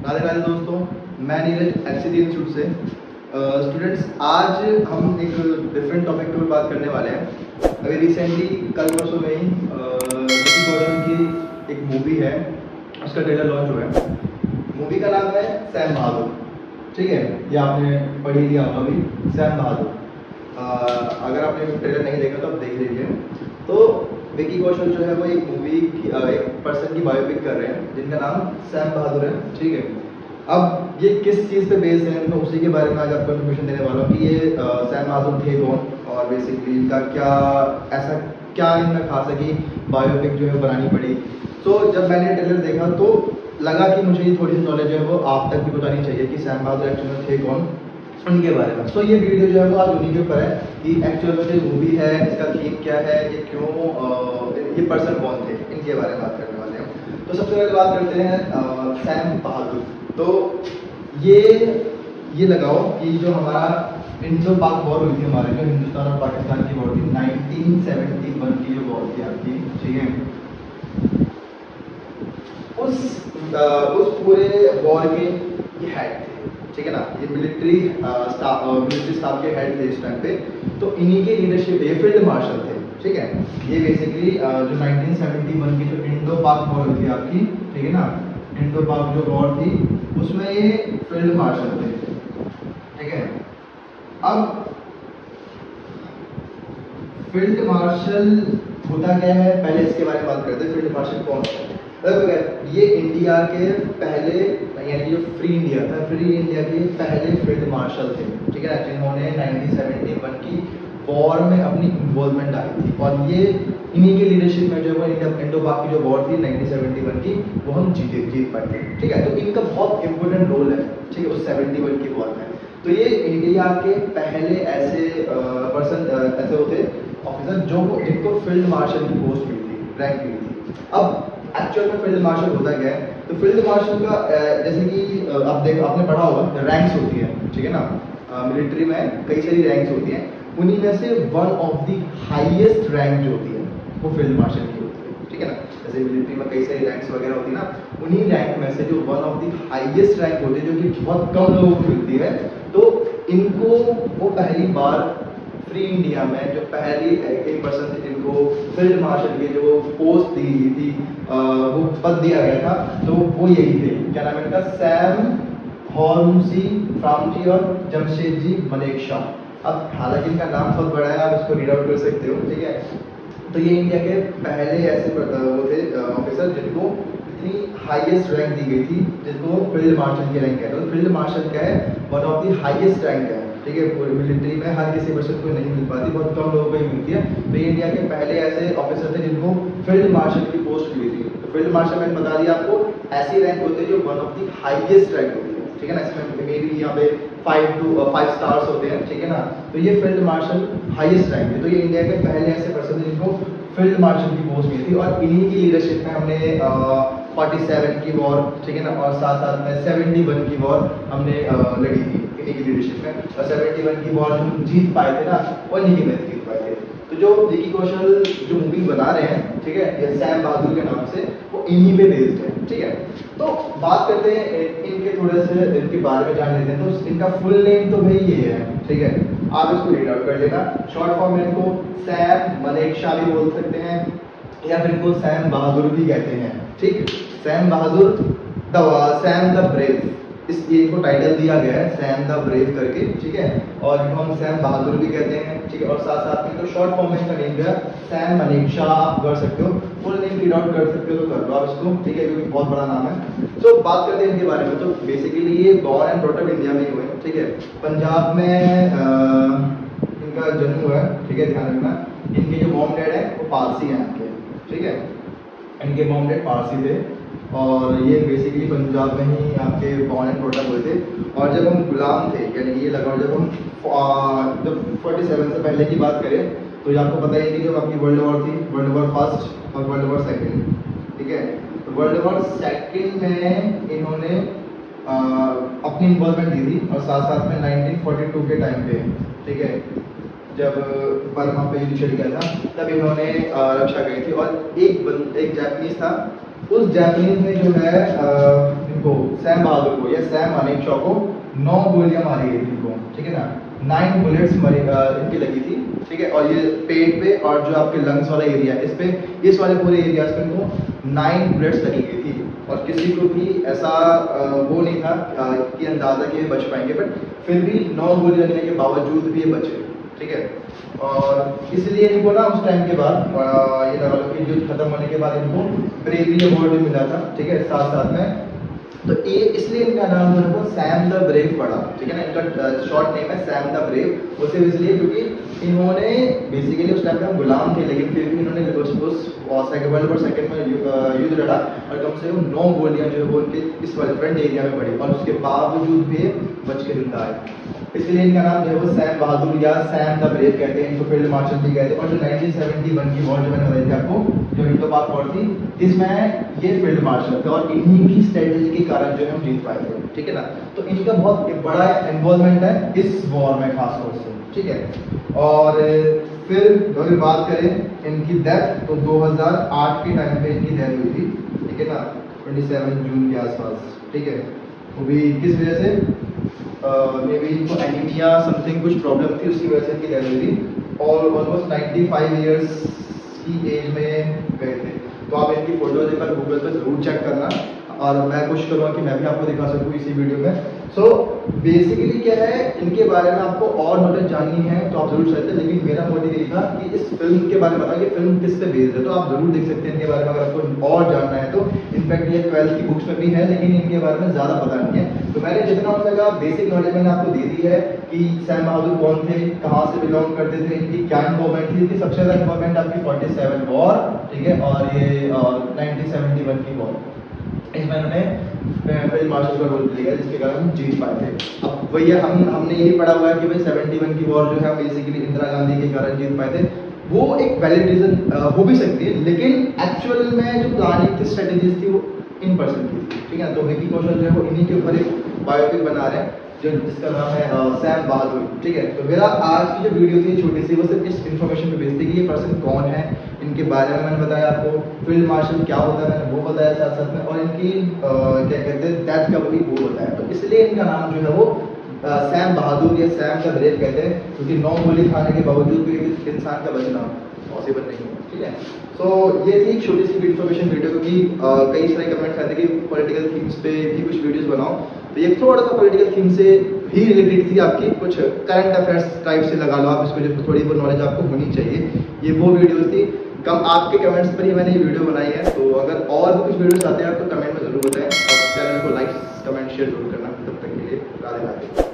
राधे राधे दोस्तों, मैं नीरज एचसीडी इंस्टीट्यूट से। स्टूडेंट्स, आज हम एक डिफरेंट टॉपिक के ऊपर बात करने वाले हैं। अभी रिसेंटली कल परसों में ही विकी कौशल की एक मूवी है, उसका ट्रेलर लॉन्च हुआ है। मूवी का नाम है सैम बहादुर। ठीक है, ये आपने पढ़ ही लिया होगा अभी, सैम बहादुर। अगर आपने ट्रेलर नहीं देखा तो आप देख लीजिए। तो विकी कौशल जो है वो एक मूवी की एक पर्सन की बायोपिक कर रहे हैं जिनका नाम सैम बहादुर है। ठीक है, अब ये किस चीज़ पे बेस्ड है, मैं उसी के बारे में आज आपको इन्फॉर्मेशन देने वाला हूँ कि ये सैम बहादुर थे कौन और बेसिकली इनका क्या ऐसा क्या इनमें खास है कि बायोपिक जो है बनानी पड़ी। तो जब मैंने ट्रेलर देखा तो लगा कि मुझे ये थोड़ी सी नॉलेज है वो आप तक भी बतानी चाहिए कि सैम बहादुर एक्चुअल में थे कौन, उनके बारे में। तो ये वीडियो जो है वो आज उन्हीं के ऊपर है कि एक्चुअल में जो मूवी है इसका थीम क्या है, ये क्यों ये पर्सन कौन थे, इनके बारे में बात करने वाले हैं। तो सबसे पहले बात करते हैं सैम बहादुर। तो ये लगाओ कि जो हमारा इंडो पाक वॉर हुई थी, हमारे जो हिंदुस्तान और पाकिस्तान की वॉर थी 1971 की जो वॉर थी आपकी, ठीक है, उस पूरे वॉर के ये हेड थे। ठीक है ना, ये मिलिट्री स्टाफ के हेड थे इस टाइम पे। तो इन्हीं के लीडरशिप, ये फील्ड मार्शल थे। ठीक है, ये बेसिकली जो 1971 की जो इंडो पाक वॉर हुई थी आपकी, ठीक है ना, इंडो पाक जो वॉर थी उसमें ये फील्ड मार्शल थे। ठीक है, अब फील्ड मार्शल होता क्या है, पहले इसके बारे में बात करते हैं। फील्ड मार्शल कौन है? ये इंडिया के पहले, यानी जो फ्री इंडिया था, फ्री इंडिया के पहले फील्ड मार्शल थे। ठीक है ना, जिन्होंने 1971 की वॉर में अपनी इन्वॉल्वमेंट डाली थी। और ये इन्हीं के लीडरशिप में जो है इंडो पाक की जो वॉर थी 1971 की, वो हम जीत पाए थे। ठीक है, तो इनका बहुत इंपॉर्टेंट रोल है, ठीक है, उस 71 की वॉर में। तो ये इंडिया के पहले ऐसे पर्सन ऐसे होते ऑफिसर जिनको फील्ड मार्शल की पोस्ट मिली थी, रैंक मिली थी। अब एक्चुअल में फील्ड मार्शल होता क्या है? तो फील्ड मार्शल का जैसे कि आपने पढ़ा होगा रैंक्स होती है, ठीक है ना, मिलिट्री में कई सारी रैंक्स होती हैं। उन्हीं में से one of the highest rank जो होती है वो फील्ड मार्शल की होती है। ठीक है ना, जैसे मिलिट्री में कई सारी रैंक्स वगैरह होती है ना, उन्हीं रैंक में से जो one of the highest rank होती है, जो कि बहुत कम लोगों को मिलती है, तो इनको वो पहली बार फ्री इंडिया में जो पहली एक पर्सन थे जिनको फील्ड मार्शल की जो पोस्ट दी गई थी, वो पद दिया गया था, तो वो यही थे। क्या नाम है इनका? सैम हॉर्मसी फ्रामजी और जमशेदजी मनेकशा। अब हालांकि इनका नाम बहुत बड़ा है, आप इसको रीड आउट कर सकते हो। ठीक है, तो ये इंडिया के पहले ऐसे वो थे ऑफिसर जिनको इतनी हाईएस्ट रैंक दी गई थी, जिसको फील्ड मार्शल की रैंक कहते हैं। फील्ड मार्शल क्या है? One of the highest rank है। ठीक है, पूरी मिलिट्री में हर किसी पर्सन को नहीं मिल पाती, बहुत कम लोगों को ही मिलती है। तो ये इंडिया के पहले ऐसे ऑफिसर थे जिनको फील्ड मार्शल की पोस्ट मिली थी। तो फील्ड मार्शल मैंने बता दिया आपको, ऐसी रैंक होती है जो one of the highest rank होती है। ठीक है ना, इसमें मे बी यहाँ पे 5 स्टार्स होते हैं। ठीक है ना, तो ये फील्ड मार्शल हाईएस्ट रैंक है। तो ये इंडिया के पहले ऐसे पर्सन थे जिनको फील्ड मार्शल की पोस्ट मिली थी। और इन्हीं की लीडरशिप में हमने 47 की वॉर, ठीक है ना, और साथ साथ में 71 की वॉर हमने लड़ी थी इन्हीं की लीडरशिप में। और 71 की वॉर हम जीत पाए थे ना, और इन्हीं की वजह जीत पाए थे। तो जो विकी कौशल जो मूवी बना रहे हैं, ठीक है, ये सैम बहादुर के नाम से, वो इन्हीं पे बेस्ड है। ठीक है, तो बात करते हैं इनके थोड़े से इनके बारे में जान लेते हैं। तो इनका फुल नेम तो भाई ये है, ठीक है, आप इसको रीड आउट कर लेना। शॉर्ट फॉर्म में इनको सैम मनेकशा भी बोल सकते हैं, या फिर इनको सैम बहादुर भी कहते हैं। ठीक, Sam Bahadur Sam the brave, इस इनको टाइटल दिया गया है सैम द ब्रेव करके। ठीक है, और इनको हम सैम बहादुर भी कहते हैं। ठीक है, और साथ साथ में तो शॉर्ट फॉर्म में इसका नेम है सैम मनेकशा। आप कर सकते हो, फुल नेम रीड आउट कर सकते हो तो कर लो आप इसको। ठीक है, क्योंकि बहुत बड़ा नाम है। तो बात करते हैं इनके बारे में। तो बेसिकली ये born and brought up India में ही हुए। ठीक है, पंजाब में इनका जन्म हुआ है। ठीक है, ध्यान रखना, इनके जो मॉम डैड है वो पारसी हैं आपके। ठीक है, इनके मॉम डैड पारसी थे और ये बेसिकली पंजाब में ही आपके बॉर्न एंड ब्रॉट अप हुए थे। और जब हम गुलाम थे, यानी ये लगाओ जब हम जब 47 से पहले की बात करें, तो ये आपको पता है कि जब आपकी वर्ल्ड वॉर थी, वर्ल्ड वॉर फर्स्ट और वर्ल्ड वॉर सेकेंड। ठीक है, तो वर्ल्ड वॉर सेकेंड में इन्होंने अपनी इन्वॉल्वमेंट दी थी। और साथ साथ में 1942 के टाइम पे, ठीक है, जब बर्मा पे युद्ध छिड़ गया था, तब इन्होंने रक्षा की थी। और एक जापानीज था, उस जापानीज ने जो है इनको सैम बहादुर को या सैम मानेकशॉ को 9 गोलियां मारी गई थी इनको, ठीक है ना, 9 बुलेट्स मरी इनकी लगी थी, ठीक है। और ये पेट पे और जो आपके लंग्स वाला एरिया है, इस पे, इस वाले पूरे एरियाज पे इनको 9 बुलेट्स लगी गई थी। और किसी को भी ऐसा वो नहीं था कि अंदाजा कि ये बच पाएंगे, बट फिर भी 9 गोली लगने के बावजूद भी ये बचे, ठीक है। और इसलिए इनको ना उस टाइम के बाद ये लगा लो कि युद्ध खत्म होने के बाद इनको ब्रेवरी अवार्ड भी मिला था, ठीक है, साथ साथ में। तो ये इसलिए इनका नाम जो है वो सैम द ब्रेव पड़ा, ठीक है ना, इनका शॉर्ट नेम है सैम द ब्रेव। वो सिर्फ इसलिए क्योंकि इन्होंने बेसिकली उस टाइम पे हम गुलाम थे, लेकिन फिर भी इन्होंने वर्ल्ड वॉर सेकंड में युद्ध लड़ा और कम से कम 9 गोलियां जो है वो उनके इस वाले फ्रंट एरिया में पड़ी और उसके बावजूद भी बच के जिंदा आए। इसलिए इनका नाम जो है वो सैम बहादुर या सैम द ब्रेव कहते हैं, इनको फील्ड मार्शल भी कहते हैं। और जो 1971 की वॉर जो मैंने बताई थी आपको, जो हिंदोपाक वॉर थी, इसमें ये फील्ड मार्शल थे और इन्हीं की स्ट्रेटेजी के कारण जो है हम जीत पाए थे, ठीक है ना। तो इनका बहुत एक बड़ा इन्वॉल्वमेंट है इस वॉर में खास तौर से, ठीक है। और फिर अगर बात करें इनकी डेथ, तो 2008 के टाइम पे इनकी डेथ हुई थी, ठीक है ना, 27 जून के आसपास, ठीक है। वो भी किस वजह से, मे बी इनको एनीमिया समथिंग कुछ प्रॉब्लम थी, उसकी वजह से इनकी डेथ हुई थी। और ऑलमोस्ट 95 ईयर्स की एज में गए थे। तो आप इनकी फोटोज एक बार गूगल पर जरूर चेक करना और मैं कोशिश करूँगा कि मैं भी आपको दिखा सकूँ इसी वीडियो में। सो बेसिकली क्या है, इनके बारे में आपको और नॉलेज जाननी है तो आप जरूर चाहते हैं, लेकिन मेरा मोटिव यही था कि इस फिल्म के बारे में बताओ कि फिल्म किस पे बेस्ड है, तो आप जरूर देख सकते हैं इनके बारे में अगर आपको और जानना है तो। इनफैक्ट ये 12th की बुक्स में भी है, लेकिन इनके बारे में ज़्यादा पता नहीं है। तो मैंने जितना हो सका बेसिक नॉलेज मैंने आपको दे दी है कि सैम बहादुर कौन थे, कहाँ से बिलोंग करते थे, इनकी क्या इन्वॉल्वमेंट थी। इनकी सबसे ज़्यादा इन्वॉल्वमेंट आपकी 47 वॉर, ठीक है, और ये 1971 की वॉर, इसमें उन्होंने फील्ड मार्शल का रोल प्ले किया जिसके कारण हम जीत पाए थे। अब वही हमने यही पढ़ा हुआ है कि भाई 71 की वॉर जो है बेसिकली इंदिरा गांधी के कारण जीत पाए थे। वो एक वैलिड रीजन हो भी सकती है, लेकिन एक्चुअल में जो प्लानिंग थी, स्ट्रेटेजीज थी, वो इन पर्सन की थी, ठीक है। तो विकी कौशल जो है वो इन्हीं के ऊपर एक बायोपिक बना रहे हैं जो जिसका नाम है सैम बहादुर, ठीक है। तो मेरा आज की जो वीडियो थी छोटी सी, वो सिर्फ इस इन्फॉर्मेशन पे बेस्ड थी कि ये पर्सन कौन है, इनके बारे में मैंने बताया आपको, फील्ड मार्शल क्या होता है मैंने वो बताया साथ साथ में, और इनकी क्या कहते हैं डेथ का भी वो बताया। तो इसलिए इनका नाम जो है वो सैम बहादुर या सैम द ब्रेव कहते हैं, क्योंकि 9 गोली खाने के बावजूद भी इंसान का बचना पॉसिबल नहीं है, ठीक है। तो ये थी एक छोटी सी इन्फॉर्मेशन वीडियो, क्योंकि कई सारे कमेंट्स आते हैं कि पॉलिटिकल थीम्स पे भी कुछ वीडियोस बनाओ, तो ये थोड़ा सा पॉलिटिकल थीम से ही रिलेटेड थी, आपकी कुछ करंट अफेयर्स टाइप से लगा लो आप इसको, जो थोड़ी बहुत नॉलेज आपको होनी चाहिए। ये वो वीडियोस थी, कम आपके कमेंट्स पर ही मैंने ये वीडियो बनाई है। तो अगर और भी कुछ वीडियोस आते हैं तो कमेंट में जरूर बताएं और चैनल को लाइक कमेंट शेयर जरूर करना। तब तक के लिए राधे राधे।